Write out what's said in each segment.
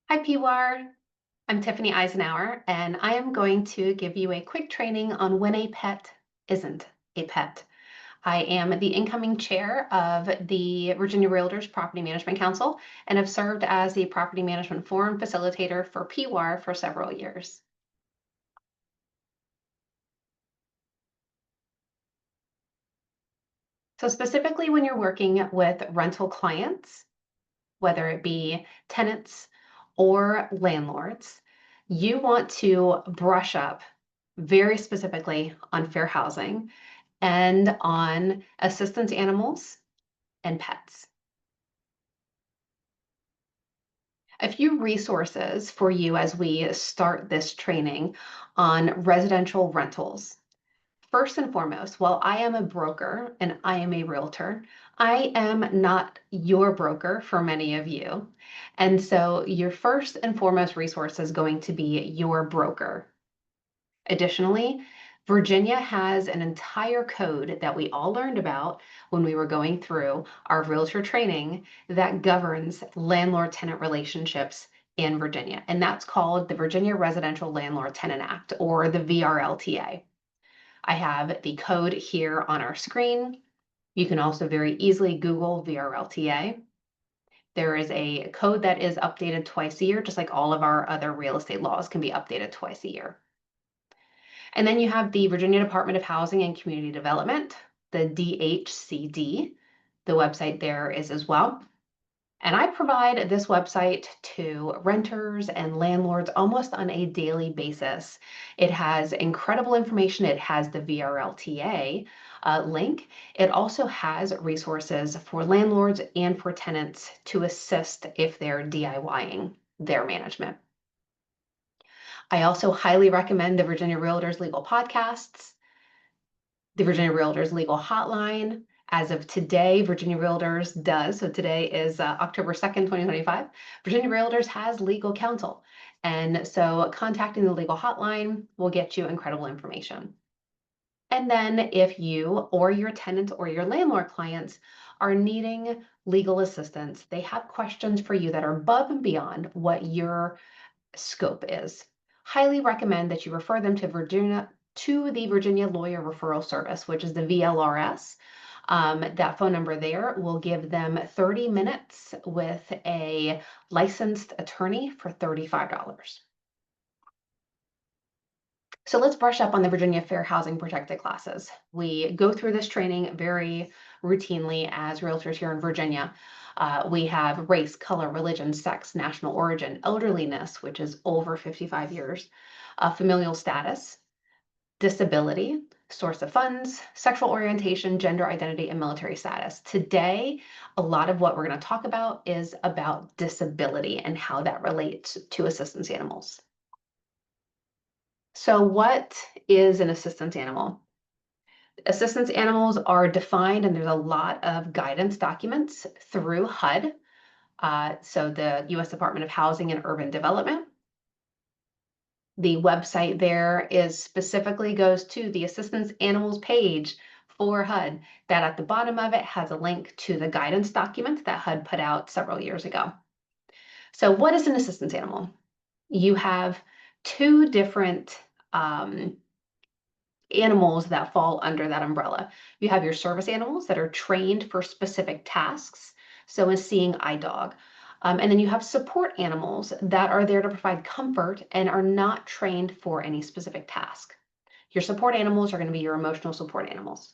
Hi, PWAR. I'm Tiffany Izenour, and I am going to give you a quick training on when a pet isn't a pet. I am the incoming chair of the Virginia Realtors Property Management Council and have served as the Property Management Forum Facilitator for PWAR for several years. So specifically when you're working with rental clients, whether it be tenants or landlords, you want to brush up very specifically on fair housing and on assistance animals and pets. A few resources for you as we start this training on residential rentals. First and foremost, while I am a broker and I am a realtor, I am not your broker for many of you. And so your first and foremost resource is going to be your broker. Additionally, Virginia has an entire code that we all learned about when we were going through our realtor training that governs landlord-tenant relationships in Virginia. And that's called the Virginia Residential Landlord-Tenant Act, or the VRLTA. I have the code here on our screen. You can also very easily Google VRLTA. There is a code that is updated twice a year, just like all of our other real estate laws can be updated twice a year. And then you have the Virginia Department of Housing and Community Development, the DHCD. The website there is as well. And I provide this website to renters and landlords almost on a daily basis. It has incredible information. It has the VRLTA link. It also has resources for landlords and for tenants to assist if they're DIYing their management. I also highly recommend the Virginia Realtors Legal Podcasts, the Virginia Realtors Legal Hotline. As of today, Virginia Realtors does, so today is October 2nd, 2025, Virginia Realtors has legal counsel. And so contacting the legal hotline will get you incredible information. And then if you or your tenant or your landlord clients are needing legal assistance, they have questions for you that are above and beyond what your scope is. Highly recommend that you refer them to the Virginia Lawyer Referral Service, which is the VLRS. That phone number there will give them 30 minutes with a licensed attorney for $35. So let's brush up on the Virginia Fair Housing Protected classes. We go through this training very routinely as realtors here in Virginia. We have race, color, religion, sex, national origin, elderliness, which is over 55 years, familial status, disability, source of funds, sexual orientation, gender identity, and military status. Today, a lot of what we're going to talk about is about disability and how that relates to assistance animals. So what is an assistance animal? Assistance animals are defined, and there's a lot of guidance documents through HUD, so the U.S. Department of Housing and Urban Development. The website there is specifically goes to the assistance animals page for HUD, that at the bottom of it has a link to the guidance document that HUD put out several years ago. So what is an assistance animal? You have two different animals that fall under that umbrella. You have your service animals that are trained for specific tasks, so a seeing eye dog. And then you have support animals that are there to provide comfort and are not trained for any specific task. Your support animals are going to be your emotional support animals.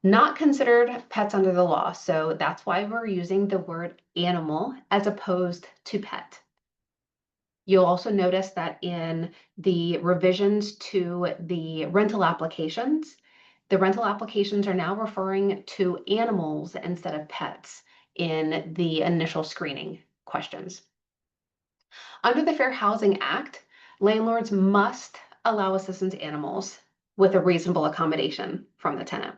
Not considered pets under the law, so that's why we're using the word animal as opposed to pet. You'll also notice that in the revisions to the rental applications are now referring to animals instead of pets in the initial screening questions. Under the Fair Housing Act, landlords must allow assistance animals with a reasonable accommodation from the tenant.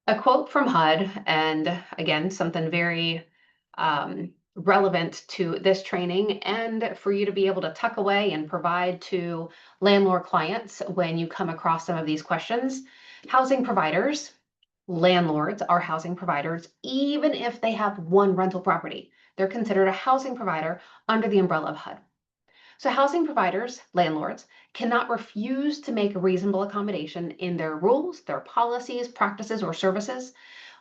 A quote from HUD, and again, something very relevant to this training and for you to be able to tuck away and provide to landlord clients when you come across some of these questions. Housing providers Landlords are housing providers, even if they have one rental property. They're considered a housing provider under the umbrella of HUD. So housing providers, landlords, cannot refuse to make a reasonable accommodation in their rules, their policies, practices, or services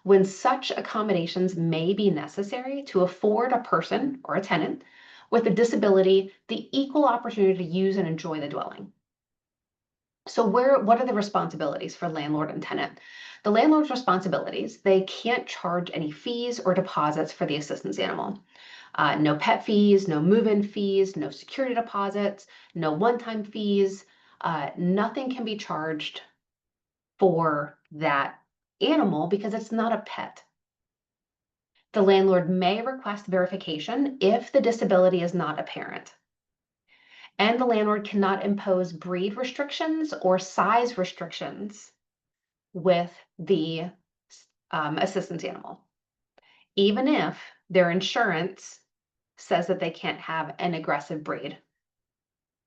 when such accommodations may be necessary to afford a person or a tenant with a disability the equal opportunity to use and enjoy the dwelling. So what are the responsibilities for landlord and tenant? The landlord's responsibilities, they can't charge any fees or deposits for the assistance animal. No pet fees, no move-in fees, no security deposits, no one-time fees. Nothing can be charged for that animal because it's not a pet. The landlord may request verification if the disability is not apparent. And the landlord cannot impose breed restrictions or size restrictions with the assistance animal, even if their insurance says that they can't have an aggressive breed.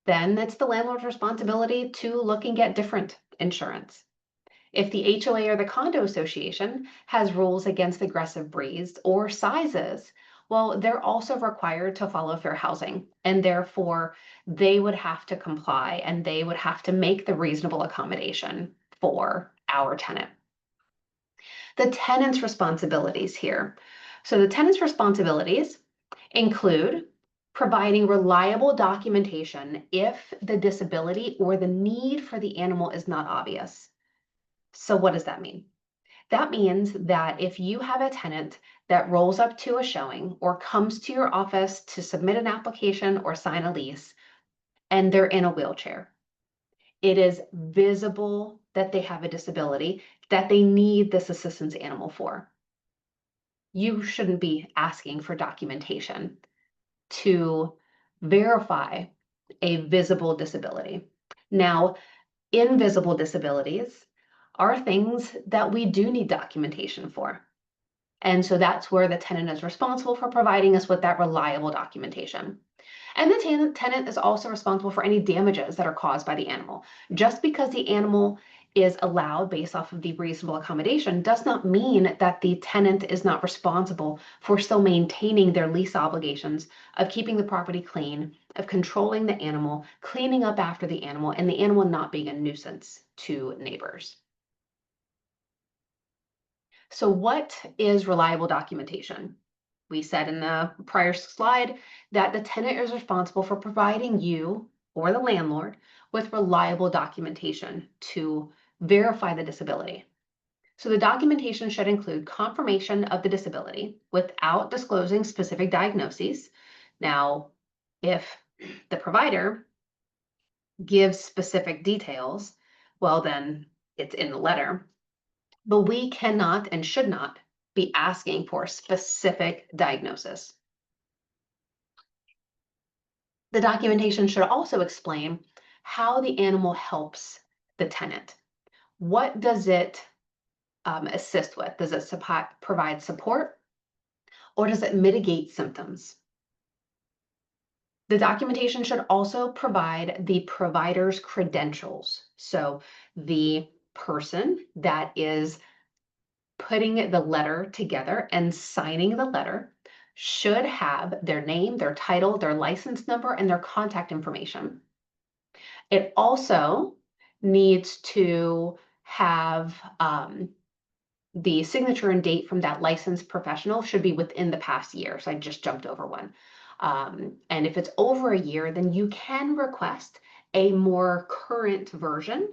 Then it's the landlord's responsibility to look and get different insurance. If the HOA or the condo association has rules against aggressive breeds or sizes, well, they're also required to follow fair housing, and therefore they would have to comply and they would have to make the reasonable accommodation for our tenant. The tenant's responsibilities here. So the tenant's responsibilities include providing reliable documentation if the disability or the need for the animal is not obvious. So what does that mean? That means that if you have a tenant that rolls up to a showing or comes to your office to submit an application or sign a lease and they're in a wheelchair, it is visible that they have a disability that they need this assistance animal for. You shouldn't be asking for documentation to verify a visible disability. Now, invisible disabilities are things that we do need documentation for. And so that's where the tenant is responsible for providing us with that reliable documentation. And the tenant is also responsible for any damages that are caused by the animal. Just because the animal is allowed based off of the reasonable accommodation does not mean that the tenant is not responsible for still maintaining their lease obligations of keeping the property clean, of controlling the animal, cleaning up after the animal, and the animal not being a nuisance to neighbors. So what is reliable documentation? We said in the prior slide that the tenant is responsible for providing you or the landlord with reliable documentation to verify the disability. So the documentation should include confirmation of the disability without disclosing specific diagnoses. Now, if the provider gives specific details, well, then it's in the letter. But we cannot and should not be asking for specific diagnosis. The documentation should also explain how the animal helps the tenant. What does it assist with? Does it provide support or does it mitigate symptoms? The documentation should also provide the provider's credentials. So the person that is putting the letter together and signing the letter should have their name, their title, their license number, and their contact information. It also needs to have the signature and date from that licensed professional should be within the past year. So I just jumped over one. And if it's over a year, then you can request a more current version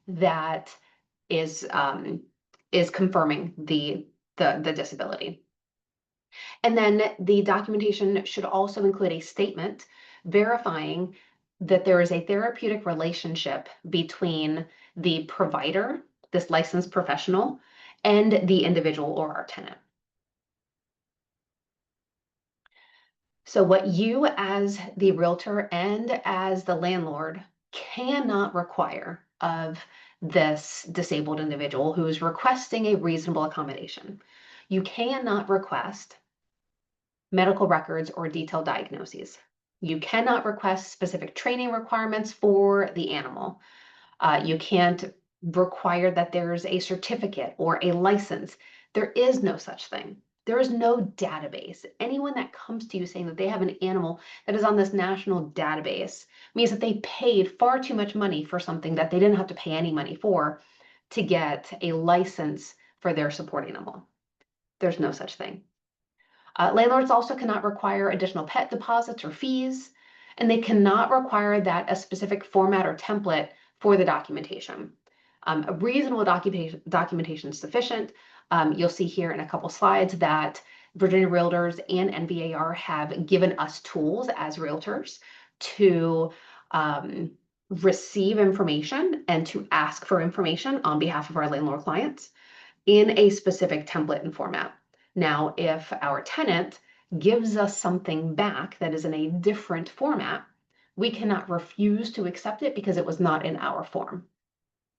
that is confirming the disability. And then the documentation should also include a statement verifying that there is a therapeutic relationship between the provider, this licensed professional, and the individual or our tenant. So what you as the realtor and as the landlord cannot require of this disabled individual who is requesting a reasonable accommodation. You cannot request medical records or detailed diagnoses. You cannot request specific training requirements for the animal. You can't require that there's a certificate or a license. There is no such thing. There is no database. Anyone that comes to you saying that they have an animal that is on this national database means that they paid far too much money for something that they didn't have to pay any money for to get a license for their support animal. There's no such thing. Landlords also cannot require additional pet deposits or fees, and they cannot require that a specific format or template for the documentation. A reasonable documentation is sufficient. You'll see here in a couple slides that Virginia Realtors and NVAR have given us tools as realtors to receive information and to ask for information on behalf of our landlord clients in a specific template and format. Now, if our tenant gives us something back that is in a different format, we cannot refuse to accept it because it was not in our form,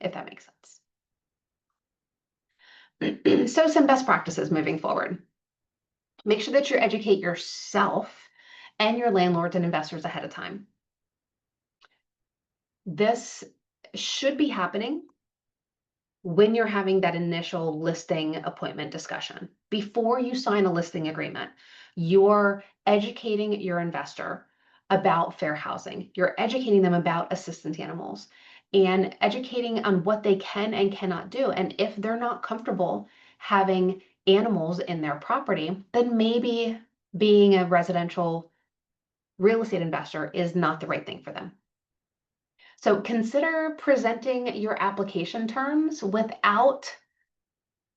if that makes sense. So some best practices moving forward. Make sure that you educate yourself and your landlords and investors ahead of time. This should be happening when you're having that initial listing appointment discussion. Before you sign a listing agreement, you're educating your investor about fair housing. You're educating them about assistance animals and educating on what they can and cannot do. And if they're not comfortable having animals in their property, then maybe being a residential real estate investor is not the right thing for them. So consider presenting your application terms without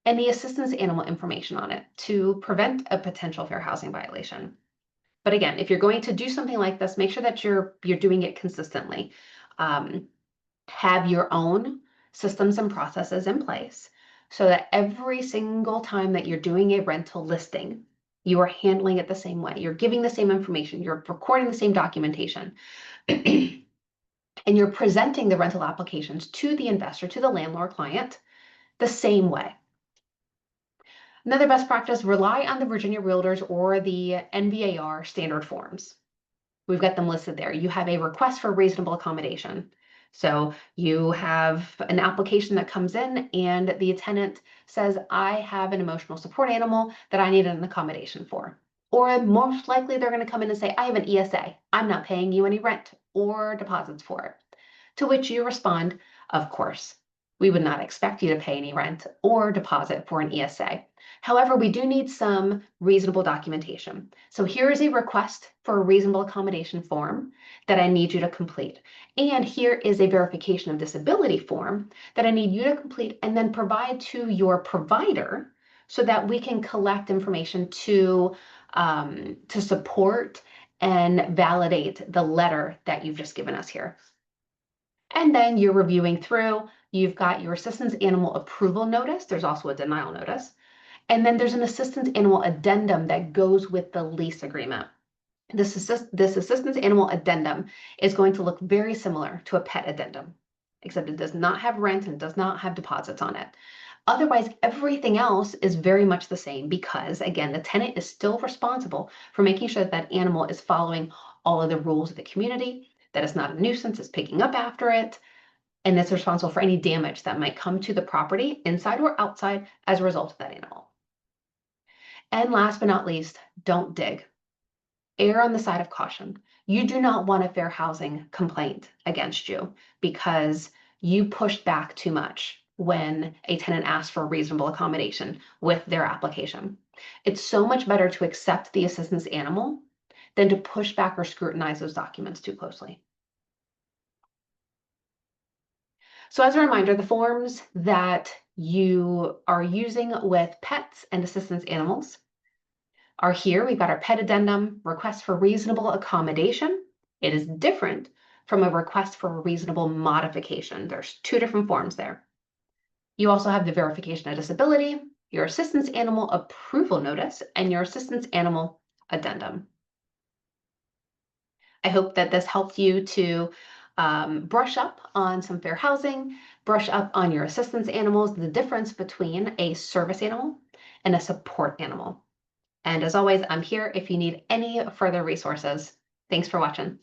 any assistance animal information on it to prevent a potential fair housing violation. But again, if you're going to do something like this, make sure that you're doing it consistently. Have your own systems and processes in place so that every single time that you're doing a rental listing, you are handling it the same way. You're giving the same information, you're recording the same documentation. And you're presenting the rental applications to the investor, to the landlord client, the same way. Another best practice, rely on the Virginia Realtors or the NVAR standard forms. We've got them listed there. You have a request for reasonable accommodation. So you have an application that comes in and the tenant says, I have an emotional support animal that I need an accommodation for. Or most likely they're going to come in and say, I have an ESA. I'm not paying you any rent or deposits for it. To which you respond, of course, we would not expect you to pay any rent or deposit for an ESA. However, we do need some reasonable documentation. So here is a request for a reasonable accommodation form that I need you to complete. And here is a verification of disability form that I need you to complete and then provide to your provider so that we can collect information to support and validate the letter that you've just given us here. And then you're reviewing through, you've got your assistance animal approval notice. There's also a denial notice. And then there's an assistance animal addendum that goes with the lease agreement. This assistance animal addendum is going to look very similar to a pet addendum, except it does not have rent and does not have deposits on it. Otherwise, everything else is very much the same because, again, the tenant is still responsible for making sure that that animal is following all of the rules of the community, that it's not a nuisance, it's picking up after it, and it's responsible for any damage that might come to the property, inside or outside, as a result of that animal. And last but not least, don't dig. Err on the side of caution. You do not want a fair housing complaint against you because you pushed back too much when a tenant asked for a reasonable accommodation with their application. It's so much better to accept the assistance animal than to push back or scrutinize those documents too closely. So as a reminder, the forms that you are using with pets and assistance animals are here. We've got our pet addendum, request for reasonable accommodation. It is different from a request for a reasonable modification. There's two different forms there. You also have the verification of disability, your assistance animal approval notice, and your assistance animal addendum. I hope that this helped you to brush up on some fair housing, brush up on your assistance animals, the difference between a service animal and a support animal. And as always, I'm here if you need any further resources. Thanks for watching.